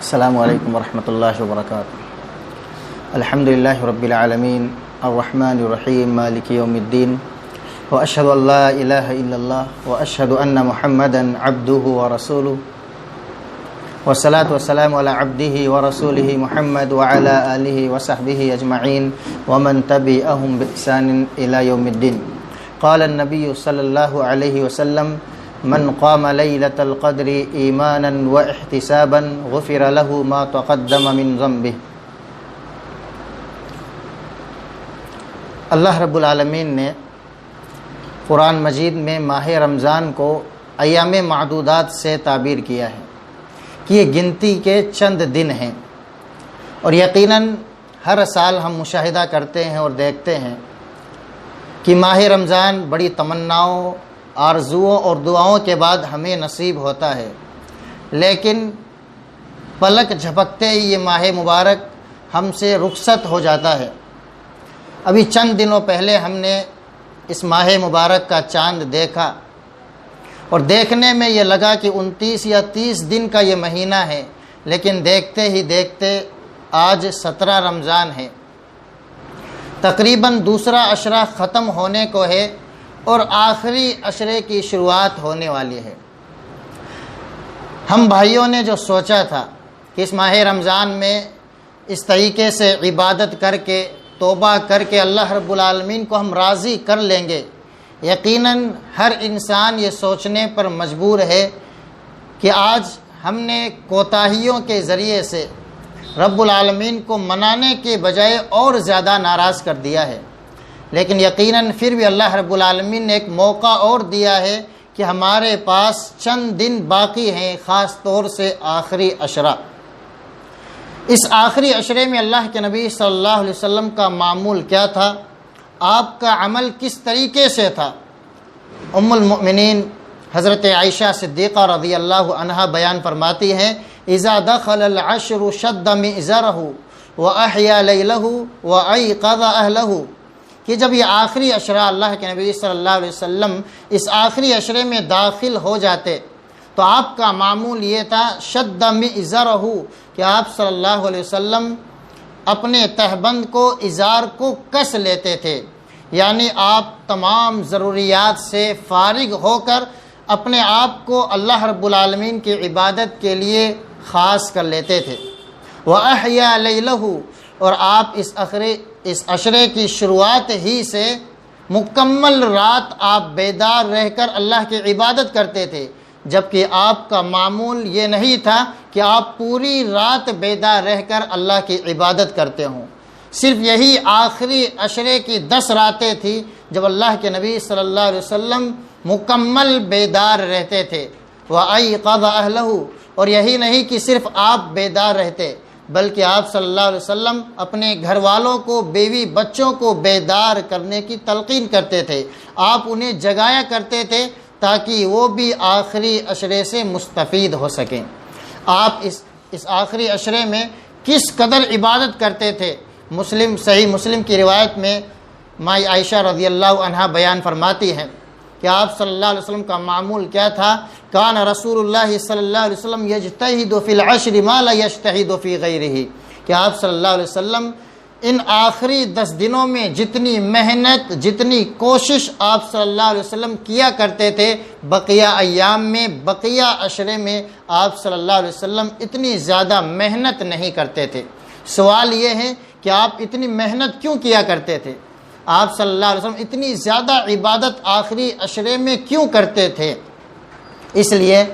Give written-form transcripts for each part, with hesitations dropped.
السلام علیکم ورحمۃ اللہ وبرکاتہ۔ الحمدللہ رب العالمین الرحمن الرحیم مالک یوم الدین واشہد ان لا الہ الا اللہ واشہد ان محمدا عبدہ ورسولہ والصلاة والسلام علی عبدہ ورسولہ محمد وعلی آلہ وصحبہ اجمعین ومن تبعہم بإحسان الی یوم الدین۔ قال النبی صلی اللہ علیہ وسلم من قام لیلۃ القدر ایمانا واحتسابا غفر له ما تقدم من ذنبه۔ اللہ رب العالمین نے قرآن مجید میں ماہ رمضان کو ایام معدودات سے تعبیر کیا ہے کہ یہ گنتی کے چند دن ہیں، اور یقیناً ہر سال ہم مشاہدہ کرتے ہیں اور دیکھتے ہیں کہ ماہ رمضان بڑی تمناؤں، آرزوؤں اور دعاؤں کے بعد ہمیں نصیب ہوتا ہے، لیکن پلک جھپکتے ہی یہ ماہ مبارک ہم سے رخصت ہو جاتا ہے۔ ابھی چند دنوں پہلے ہم نے اس ماہ مبارک کا چاند دیکھا، اور دیکھنے میں یہ لگا کہ 29 یا 30 دن کا یہ مہینہ ہے، لیکن دیکھتے ہی دیکھتے آج 17 رمضان ہے، تقریباً دوسرا عشرہ ختم ہونے کو ہے اور آخری عشرے کی شروعات ہونے والی ہے۔ ہم بھائیوں نے جو سوچا تھا کہ اس ماہ رمضان میں اس طریقے سے عبادت کر کے، توبہ کر کے اللہ رب العالمین کو ہم راضی کر لیں گے، یقیناً ہر انسان یہ سوچنے پر مجبور ہے کہ آج ہم نے کوتاہیوں کے ذریعے سے رب العالمین کو منانے کے بجائے اور زیادہ ناراض کر دیا ہے، لیکن یقیناً پھر بھی اللہ رب العالمین نے ایک موقع اور دیا ہے کہ ہمارے پاس چند دن باقی ہیں، خاص طور سے آخری عشرہ۔ اس آخری عشرے میں اللہ کے نبی صلی اللہ علیہ وسلم کا معمول کیا تھا، آپ کا عمل کس طریقے سے تھا؟ ام المؤمنین حضرت عائشہ صدیقہ رضی اللہ عنہا بیان فرماتی ہیں، اذا دخل العشر شد مئزرہ واحیا لیلہ وایقظ اہلہ، کہ جب یہ آخری عشرہ اللہ کے نبی صلی اللہ علیہ وسلم اس آخری عشرے میں داخل ہو جاتے تو آپ کا معمول یہ تھا شد مئزرہ، کہ آپ صلی اللہ علیہ وسلم اپنے تہبند کو، ازار کو کس لیتے تھے، یعنی آپ تمام ضروریات سے فارغ ہو کر اپنے آپ کو اللہ رب العالمین کی عبادت کے لیے خاص کر لیتے تھے۔ وَأَحْيَا لَيْلَهُ، اور آپ اس عشرے کی شروعات ہی سے مکمل رات آپ بیدار رہ کر اللہ کی عبادت کرتے تھے، جبکہ آپ کا معمول یہ نہیں تھا کہ آپ پوری رات بیدار رہ کر اللہ کی عبادت کرتے ہوں۔ صرف یہی آخری عشرے کی 10 راتیں تھیں جب اللہ کے نبی صلی اللہ علیہ وسلم مکمل بیدار رہتے تھے۔ وَأَيْقَظَ أَهْلَهُ، اور یہی نہیں کہ صرف آپ بیدار رہتے، بلکہ آپ صلی اللہ علیہ وسلم اپنے گھر والوں کو، بیوی بچوں کو بیدار کرنے کی تلقین کرتے تھے، آپ انہیں جگایا کرتے تھے تاکہ وہ بھی آخری عشرے سے مستفید ہو سکیں۔ آپ اس آخری عشرے میں کس قدر عبادت کرتے تھے؟ صحیح مسلم کی روایت میں مائی عائشہ رضی اللہ عنہا بیان فرماتی ہیں کہ آپ صلی اللہ علیہ وسلم کا معمول کیا تھا، کان رسول اللہ صلی اللہ علیہ وسلم یجتہد فی العشر ما لا یجتہد فی غیرہ، کہ آپ صلی اللہ علیہ وسلم ان آخری 10 دنوں میں جتنی محنت، جتنی کوشش آپ صلی اللہ علیہ وسلم کیا کرتے تھے، بقیہ ایام میں، بقیہ عشرے میں آپ صلی اللہ علیہ وسلم اتنی زیادہ محنت نہیں کرتے تھے۔ سوال یہ ہے کہ آپ اتنی محنت کیوں کیا کرتے تھے؟ آپ صلی اللہ علیہ وسلم اتنی زیادہ عبادت آخری عشرے میں کیوں کرتے تھے؟ اس لیے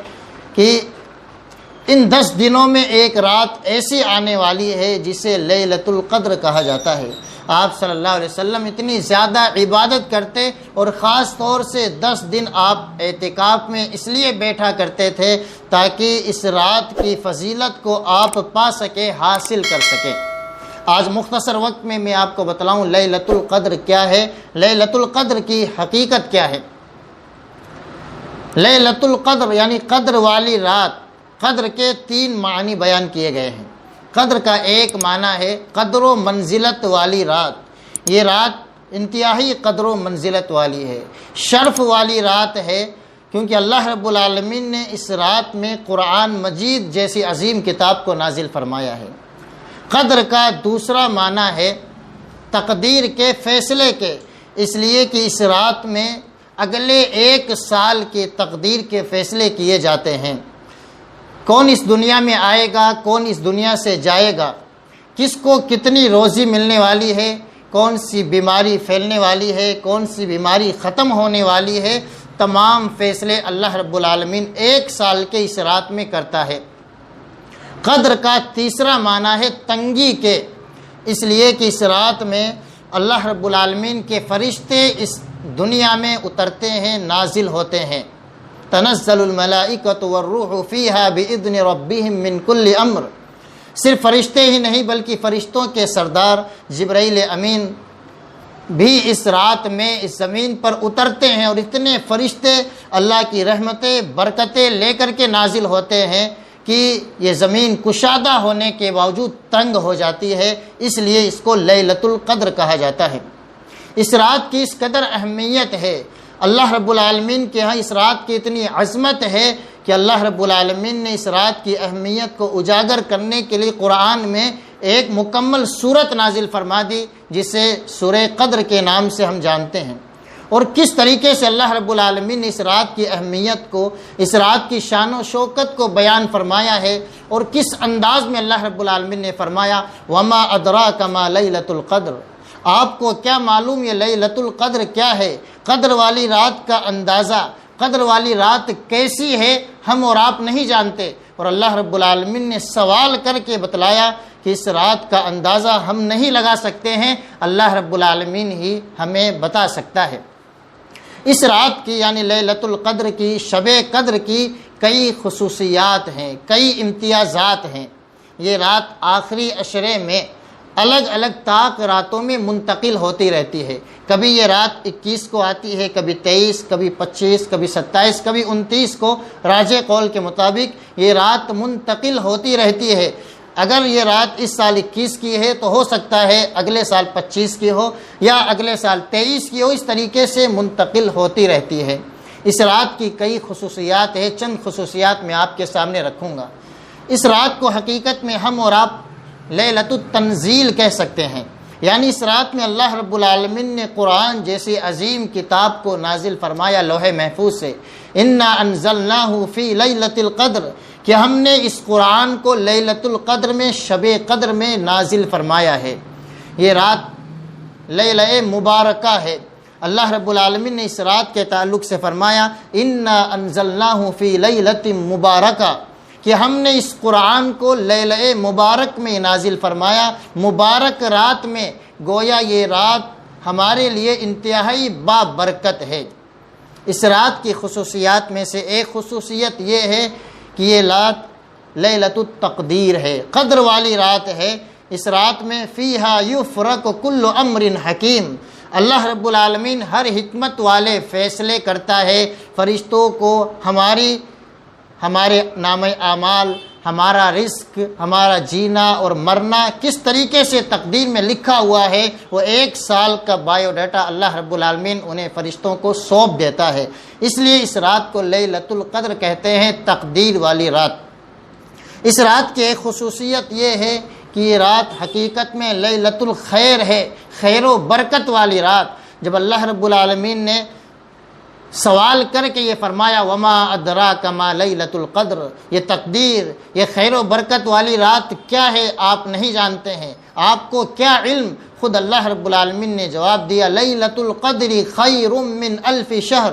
کہ ان 10 دنوں میں ایک رات ایسی آنے والی ہے جسے لیلۃ القدر کہا جاتا ہے۔ آپ صلی اللہ علیہ وسلم اتنی زیادہ عبادت کرتے، اور خاص طور سے 10 دن آپ اعتکاف میں اس لیے بیٹھا کرتے تھے تاکہ اس رات کی فضیلت کو آپ پا سکیں، حاصل کر سکیں۔ آج مختصر وقت میں آپ کو بتلاؤں لیلۃ القدر کیا ہے، لیلۃ القدر کی حقیقت کیا ہے۔ لیلۃ القدر یعنی قدر والی رات، قدر کے 3 معنی بیان کیے گئے ہیں۔ قدر کا ایک معنی ہے قدر و منزلت والی رات، یہ رات انتہائی قدر و منزلت والی ہے، شرف والی رات ہے، کیونکہ اللہ رب العالمین نے اس رات میں قرآن مجید جیسی عظیم کتاب کو نازل فرمایا ہے۔ قدر کا دوسرا معنی ہے تقدیر کے، فیصلے کے، اس لیے کہ اس رات میں اگلے 1 سال کی تقدیر کے فیصلے کیے جاتے ہیں۔ کون اس دنیا میں آئے گا، کون اس دنیا سے جائے گا، کس کو کتنی روزی ملنے والی ہے، کون سی بیماری پھیلنے والی ہے، کون سی بیماری ختم ہونے والی ہے، تمام فیصلے اللہ رب العالمین 1 سال کے اس رات میں کرتا ہے۔ قدر کا تیسرا معنی ہے تنگی کے، اس لیے کہ اس رات میں اللہ رب العالمین کے فرشتے اس دنیا میں اترتے ہیں، نازل ہوتے ہیں۔ تنزل الملائکۃ والروح فیہا بإذن ربہم من کل امر، صرف فرشتے ہی نہیں بلکہ فرشتوں کے سردار جبرائیل امین بھی اس رات میں اس زمین پر اترتے ہیں، اور اتنے فرشتے اللہ کی رحمتیں برکتیں لے کر کے نازل ہوتے ہیں کہ یہ زمین کشادہ ہونے کے باوجود تنگ ہو جاتی ہے، اس لیے اس کو لیلۃ القدر کہا جاتا ہے۔ اس رات کی اس قدر اہمیت ہے، اللہ رب العالمین کے ہاں اس رات کی اتنی عظمت ہے کہ اللہ رب العالمین نے اس رات کی اہمیت کو اجاگر کرنے کے لیے قرآن میں ایک مکمل سورت نازل فرما دی، جسے سورہ قدر کے نام سے ہم جانتے ہیں۔ اور کس طریقے سے اللہ رب العالمین نے اس رات کی اہمیت کو، اس رات کی شان و شوکت کو بیان فرمایا ہے، اور کس انداز میں اللہ رب العالمین نے فرمایا وما ادراک ما لیلۃ القدر، آپ کو کیا معلوم یہ لیلۃ القدر کیا ہے، قدر والی رات کا اندازہ، قدر والی رات کیسی ہے ہم اور آپ نہیں جانتے، اور اللہ رب العالمین نے سوال کر کے بتلایا کہ اس رات کا اندازہ ہم نہیں لگا سکتے ہیں، اللہ رب العالمین ہی ہمیں بتا سکتا ہے۔ اس رات کی یعنی لیلۃ القدر کی، شب قدر کی کئی خصوصیات ہیں، کئی امتیازات ہیں۔ یہ رات آخری عشرے میں الگ الگ طاق راتوں میں منتقل ہوتی رہتی ہے، کبھی یہ رات 21 کو آتی ہے، کبھی 23، کبھی 25، کبھی 27، کبھی 29 کو، راجح قول کے مطابق یہ رات منتقل ہوتی رہتی ہے۔ اگر یہ رات اس سال 21 کی ہے تو ہو سکتا ہے اگلے سال 25 کی ہو، یا اگلے سال 23 کی ہو، اس طریقے سے منتقل ہوتی رہتی ہے۔ اس رات کی کئی خصوصیات ہیں، چند خصوصیات میں آپ کے سامنے رکھوں گا۔ اس رات کو حقیقت میں ہم اور آپ لیلۃ التنزیل کہہ سکتے ہیں، یعنی اس رات میں اللہ رب العالمین نے قرآن جیسی عظیم کتاب کو نازل فرمایا لوح محفوظ سے۔ انا انزلناہ فی لیلۃ القدر، کہ ہم نے اس قرآن کو لیلۃ القدر میں، شب قدر میں نازل فرمایا ہے۔ یہ رات لیلہ مبارکہ ہے۔ اللہ رب العالمین نے اس رات کے تعلق سے فرمایا انا انزلناہ فی لیلۃ مبارکہ، کہ ہم نے اس قرآن کو لیلہ مبارک میں نازل فرمایا، مبارک رات میں، گویا یہ رات ہمارے لیے انتہائی بابرکت ہے۔ اس رات کی خصوصیات میں سے ایک خصوصیت یہ ہے کہ یہ رات لیلۃ التقدیر ہے، قدر والی رات ہے۔ اس رات میں فیہا یفرق کل امر حکیم، اللہ رب العالمین ہر حکمت والے فیصلے کرتا ہے، فرشتوں کو ہمارے نام اعمال، ہمارا رزق، ہمارا جینا اور مرنا کس طریقے سے تقدیر میں لکھا ہوا ہے، وہ 1 سال کا بایو ڈیٹا اللہ رب العالمین انہیں فرشتوں کو سونپ دیتا ہے۔ اس لیے اس رات کو لیلۃ القدر کہتے ہیں، تقدیر والی رات۔ اس رات کی ایک خصوصیت یہ ہے کہ یہ رات حقیقت میں لیلۃ الخیر ہے، خیر و برکت والی رات۔ جب اللہ رب العالمین نے سوال کر کے یہ فرمایا وما ادراک ما لیلۃ القدر، یہ تقدیر، یہ خیر و برکت والی رات کیا ہے آپ نہیں جانتے ہیں، آپ کو کیا علم، خود اللہ رب العالمین نے جواب دیا لیلۃ القدر خیر من 1000 شہر،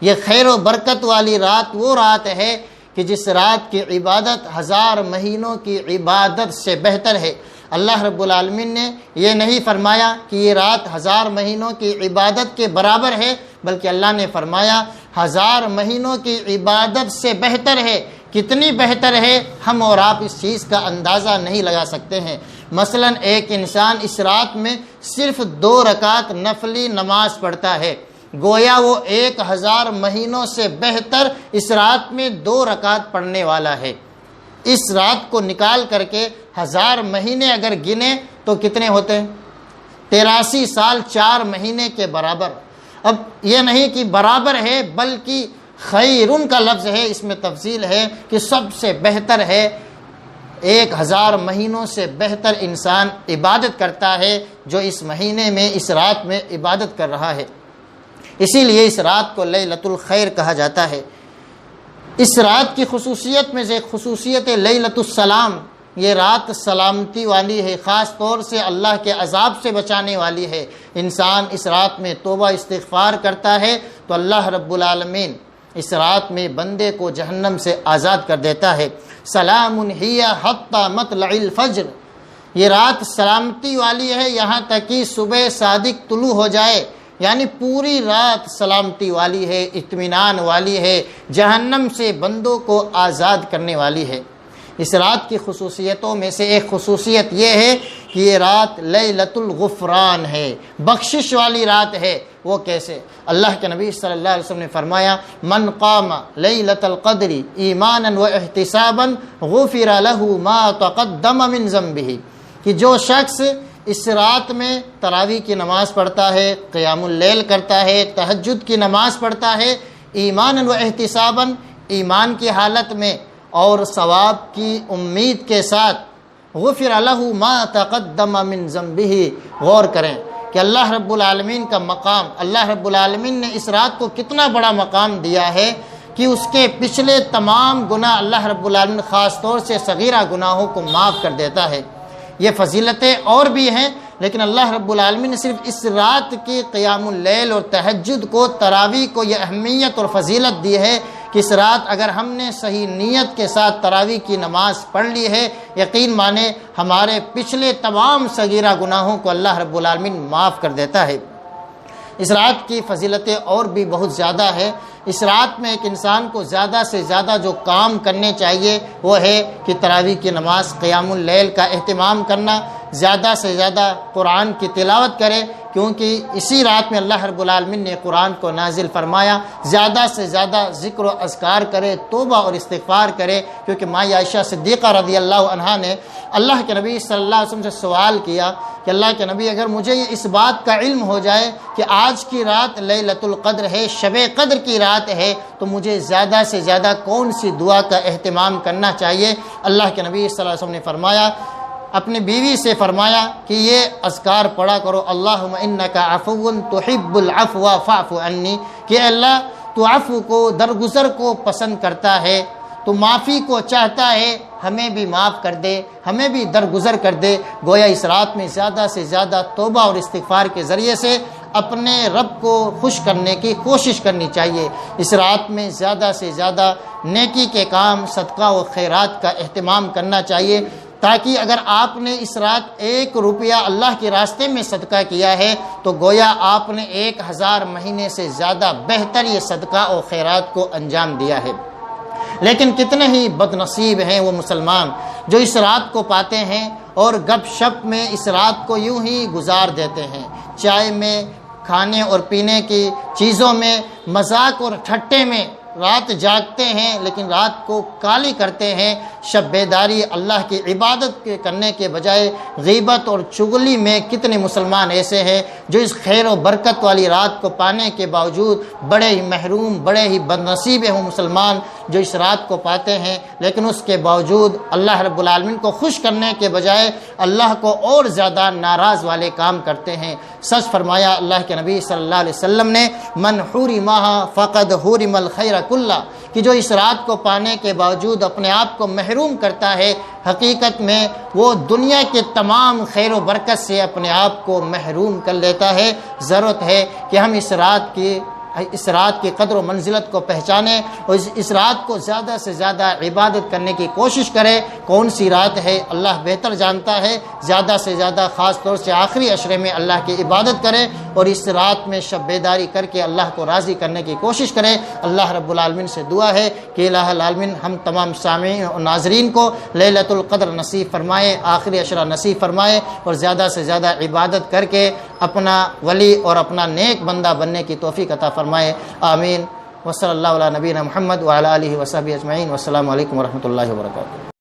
یہ خیر و برکت والی رات وہ رات ہے کہ جس رات کی عبادت 1000 مہینوں کی عبادت سے بہتر ہے۔ اللہ رب العالمین نے یہ نہیں فرمایا کہ یہ رات 1000 مہینوں کی عبادت کے برابر ہے، بلکہ اللہ نے فرمایا 1000 مہینوں کی عبادت سے بہتر ہے۔ کتنی بہتر ہے ہم اور آپ اس چیز کا اندازہ نہیں لگا سکتے ہیں۔ مثلا ایک انسان اس رات میں صرف 2 رکعت نفلی نماز پڑھتا ہے، گویا وہ 1000 مہینوں سے بہتر اس رات میں 2 رکعت پڑھنے والا ہے۔ اس رات کو نکال کر کے 1000 مہینے اگر گنے تو کتنے ہوتے ہیں؟ 83 سال 4 مہینے کے برابر۔ اب یہ نہیں کہ برابر ہے بلکہ خیرن کا لفظ ہے، اس میں تفصیل ہے کہ سب سے بہتر ہے۔ 1000 مہینوں سے بہتر انسان عبادت کرتا ہے جو اس مہینے میں اس رات میں عبادت کر رہا ہے، اسی لیے اس رات کو لیلۃ الخیر کہا جاتا ہے۔ اس رات کی خصوصیت میں سے ایک خصوصیت لیلۃ السلام، یہ رات سلامتی والی ہے، خاص طور سے اللہ کے عذاب سے بچانے والی ہے۔ انسان اس رات میں توبہ استغفار کرتا ہے تو اللہ رب العالمین اس رات میں بندے کو جہنم سے آزاد کر دیتا ہے۔ سلام ہی حتی مطلع الفجر، یہ رات سلامتی والی ہے یہاں تک کہ صبح صادق طلوع ہو جائے، یعنی پوری رات سلامتی والی ہے، اطمینان والی ہے، جہنم سے بندوں کو آزاد کرنے والی ہے۔ اس رات کی خصوصیتوں میں سے ایک خصوصیت یہ ہے کہ یہ رات لیلۃ الغفران ہے، بخشش والی رات ہے۔ وہ کیسے؟ اللہ کے نبی صلی اللہ علیہ وسلم نے فرمایا من قام لیلۃ القدر ایمانا واحتسابا غفر له ما تقدم من ذنبه، کہ جو شخص اس رات میں تراویح کی نماز پڑھتا ہے، قیام اللیل کرتا ہے، تہجد کی نماز پڑھتا ہے، ایمانا واحتسابا، ایمان کی حالت میں اور ثواب کی امید کے ساتھ، غفر له ما تقدم من ذنبه، غور کریں کہ اللہ رب العالمین کا مقام، اللہ رب العالمین نے اس رات کو کتنا بڑا مقام دیا ہے کہ اس کے پچھلے تمام گناہ اللہ رب العالمین خاص طور سے صغیرہ گناہوں کو معاف کر دیتا ہے۔ یہ فضیلتیں اور بھی ہیں، لیکن اللہ رب العالمین نے صرف اس رات کی قیام اللیل اور تہجد کو، تراویح کو یہ اہمیت اور فضیلت دی ہے کہ اس رات اگر ہم نے صحیح نیت کے ساتھ تراویح کی نماز پڑھ لی ہے، یقین مانے ہمارے پچھلے تمام صغیرہ گناہوں کو اللہ رب العالمین معاف کر دیتا ہے۔ اس رات کی فضیلتیں اور بھی بہت زیادہ ہے۔ اس رات میں ایک انسان کو زیادہ سے زیادہ جو کام کرنے چاہیے وہ ہے کہ تراویح کی نماز، قیام اللیل کا اہتمام کرنا، زیادہ سے زیادہ قرآن کی تلاوت کرے، کیونکہ اسی رات میں اللہ رب العالمین نے قرآن کو نازل فرمایا۔ زیادہ سے زیادہ ذکر و اذکار کرے، توبہ اور استغفار کرے، کیونکہ ماں عائشہ صدیقہ رضی اللہ عنہا نے اللہ کے نبی صلی اللہ علیہ وسلم سے سوال کیا کہ اللہ کے نبی اگر مجھے اس بات کا علم ہو جائے کہ آج کی رات لیلۃ القدر ہے، شب قدر کی رات ہے، تو مجھے زیادہ سے زیادہ کون سی دعا کا اہتمام کرنا چاہیے؟ اللہ کے نبی صلی اللہ علیہ وسلم نے فرمایا، اپنی بیوی سے فرمایا کہ یہ اذکار پڑھا کرو، اللہم انک عفو تحب العفو فاعف عنی، کہ اللہ تو عفو کو، درگزر کو پسند کرتا ہے، تو معافی کو چاہتا ہے، ہمیں بھی معاف کر دے، ہمیں بھی درگزر کر دے۔ گویا اس رات میں زیادہ سے زیادہ توبہ اور استغفار کے ذریعے سے اپنے رب کو خوش کرنے کی کوشش کرنی چاہیے۔ اس رات میں زیادہ سے زیادہ نیکی کے کام، صدقہ و خیرات کا اہتمام کرنا چاہیے، تاکہ اگر آپ نے اس رات 1 روپیہ اللہ کے راستے میں صدقہ کیا ہے تو گویا آپ نے 1000 مہینے سے زیادہ بہتر یہ صدقہ و خیرات کو انجام دیا ہے۔ لیکن کتنے ہی بد نصیب ہیں وہ مسلمان جو اس رات کو پاتے ہیں اور گپ شپ میں اس رات کو یوں ہی گزار دیتے ہیں، چائے میں، کھانے اور پینے کی چیزوں میں، مذاق اور ٹھٹے میں رات جاگتے ہیں، لیکن رات کو کالی کرتے ہیں۔ شب بیداری اللہ کی عبادت کرنے کے بجائے غیبت اور چغلی میں کتنے مسلمان ایسے ہیں جو اس خیر و برکت والی رات کو پانے کے باوجود بڑے ہی محروم، بڑے ہی بد نصیب ہیں وہ مسلمان جو اس رات کو پاتے ہیں، لیکن اس کے باوجود اللہ رب العالمین کو خوش کرنے کے بجائے اللہ کو اور زیادہ ناراض والے کام کرتے ہیں۔ سچ فرمایا اللہ کے نبی صلی اللہ علیہ وسلم نے، من حرمہا فقد حرم الخیر کلہ، کہ جو اس رات کو پانے کے باوجود اپنے آپ کو محروم کرتا ہے، حقیقت میں وہ دنیا کے تمام خیر و برکت سے اپنے آپ کو محروم کر لیتا ہے۔ ضرورت ہے کہ ہم اس رات کی اس رات کی قدر و منزلت کو پہچانے اور اس رات کو زیادہ سے زیادہ عبادت کرنے کی کوشش کرے۔ کون سی رات ہے اللہ بہتر جانتا ہے، زیادہ سے زیادہ خاص طور سے آخری عشرے میں اللہ کی عبادت کرے اور اس رات میں شب بیداری کر کے اللہ کو راضی کرنے کی کوشش کرے۔ اللہ رب العالمین سے دعا ہے کہ الہ العالمین ہم تمام سامعین اور ناظرین کو لیلۃ القدر نصیب فرمائے، آخری عشرہ نصیب فرمائے اور زیادہ سے زیادہ عبادت کر کے اپنا ولی اور اپنا نیک بندہ بننے کی توفیق عطا فرمائے، آمین۔ وصلی اللہ علی نبینا محمد وعلی آلہ وصحبہ اجمعین، والسلام علیکم ورحمۃ اللہ وبرکاتہ۔